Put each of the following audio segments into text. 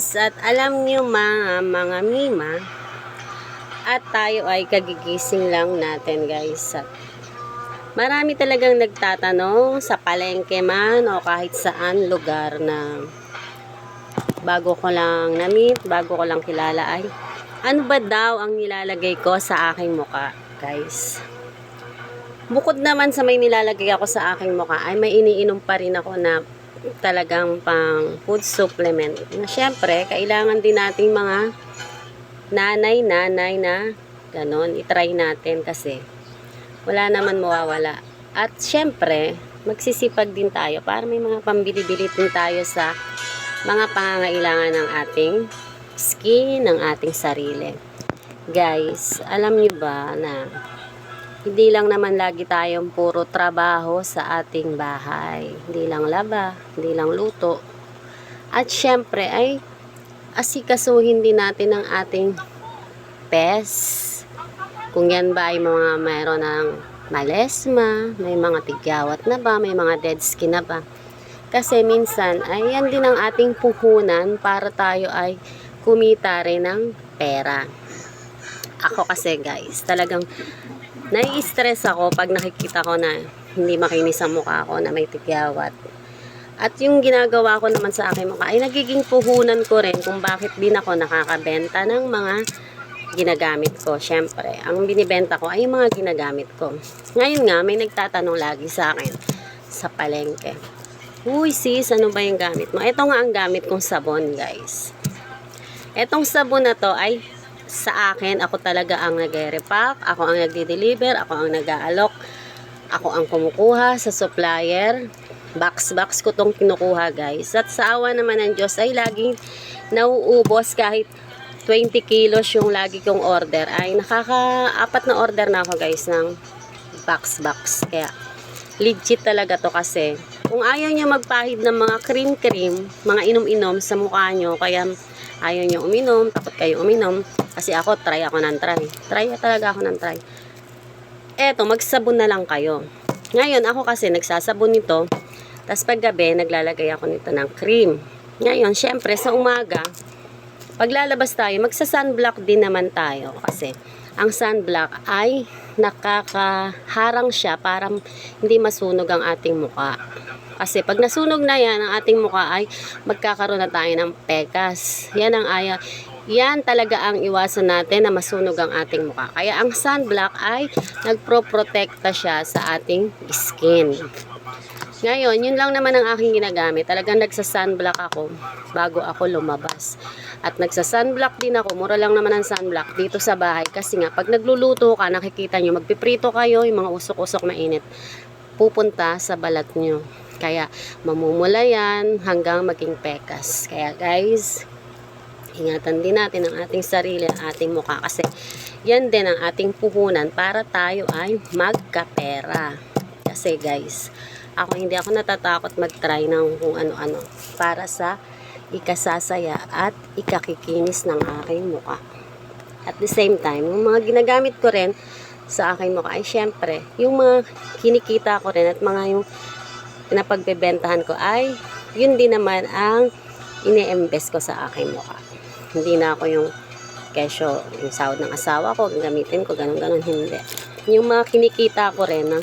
guys, at alam niyo mga mima, at tayo ay kagigising lang natin guys. At marami talagang nagtatanong sa palengke man o kahit saan lugar na bago ko lang na-meet, bago ko lang kilala ay ano ba daw ang nilalagay ko sa aking muka guys. Bukod naman sa may nilalagay ako sa aking muka ay may iniinom pa rin ako na talagang pang food supplement na syempre kailangan din nating mga nanay na ganon, itry natin kasi wala naman mawawala. At syempre magsisipag din tayo para may mga pambili-bili din tayo sa mga pangangailangan ng ating skin, ng ating sarili. Guys, alam niyo ba na hindi lang naman lagi tayong puro trabaho sa ating bahay. Hindi lang laba, hindi lang luto. At syempre ay asikasuhin din natin ang ating pets. Kung yan ba ay mga mayroon ng malesma, may mga tigyawat na ba, may mga dead skin na ba. Kasi minsan ay yan din ang ating puhunan para tayo ay kumita rin ng pera. Ako kasi guys, talagang nai-stress ako pag nakikita ko na hindi makinis ang mukha ko, na may tigyawat. At yung ginagawa ko naman sa aking mukha ay nagiging puhunan ko rin kung bakit din ako nakakabenta ng mga ginagamit ko. Syempre, ang binibenta ko ay yung mga ginagamit ko. Ngayon nga, may nagtatanong lagi sa akin sa palengke. Uy sis, ano ba yung gamit mo? Ito nga ang gamit kong sabon guys. Etong sabon na to ay sa akin, ako talaga ang nag-repack, ako ang nagde-deliver, ako ang nag-aalok, ako ang kumukuha sa supplier. Box ko tong kinukuha guys. At sa awa naman ng Diyos ay laging nauubos. Kahit 20 kilos yung lagi kong order ay nakaka-4 na order na ako guys ng box. Kaya legit talaga to kasi kung ayaw nyo magpahid ng mga cream, mga inom-inom sa mukha nyo, kaya ayaw nyo uminom, takot kayo uminom, kasi ako, try talaga ako ng try. Eto, magsabon na lang kayo. Ngayon, ako kasi nagsasabon nito, tapos paggabi, naglalagay ako nito ng cream. Ngayon, syempre, sa umaga, paglalabas tayo, magsa-sunblock din naman tayo, kasi ang sunblock ay nakakaharang siya para hindi masunog ang ating muka. Kasi pag nasunog na yan, ang ating muka ay magkakaroon na tayo ng pekas. Yan talaga ang iwasan natin na masunog ang ating muka. Kaya ang sunblock ay nagpro-protekta siya sa ating skin. Ngayon, yun lang naman ang aking ginagamit. Talagang nagsa-sunblock ako bago ako lumabas. At nagsa-sunblock din ako. Mura lang naman ang sunblock dito sa bahay. Kasi nga, pag nagluluto ka, nakikita nyo, magpiprito kayo, yung mga usok-usok na init, pupunta sa balat nyo. Kaya, mamumula yan hanggang maging pekas. Kaya guys, ingatan din natin ang ating sarili, ang ating mukha. Kasi, yan din ang ating puhunan para tayo ay magkapera. Kasi guys, hindi ako natatakot mag-try ng kung ano-ano para sa ikasasaya at ikakikinis ng aking mukha. At the same time, yung mga ginagamit ko rin sa aking mukha ay syempre, yung mga kinikita ko rin at mga yung pinapagbebentahan ko ay yun din naman ang ine-invest ko sa aking mukha. Hindi na ako yung kesyo, yung sahod ng asawa ko, gamitin ko, ganun, hindi. Yung mga kinikita ko rin na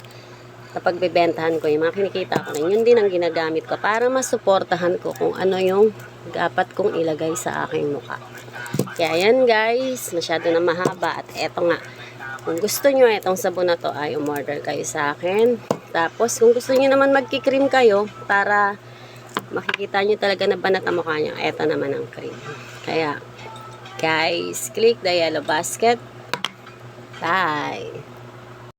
pagbebentahan ko, yung mga kinikita ko rin, yun din ang ginagamit ko para masuportahan ko kung ano yung dapat kong ilagay sa aking mukha. Kaya yan guys, masyado na mahaba. At eto nga, kung gusto nyo itong sabon na to ay umorder kayo sa akin. Tapos kung gusto nyo naman magkikream kayo para makikita nyo talaga na banat ang mukha nyo, eto naman ang cream. Kaya guys, click the yellow basket. Bye!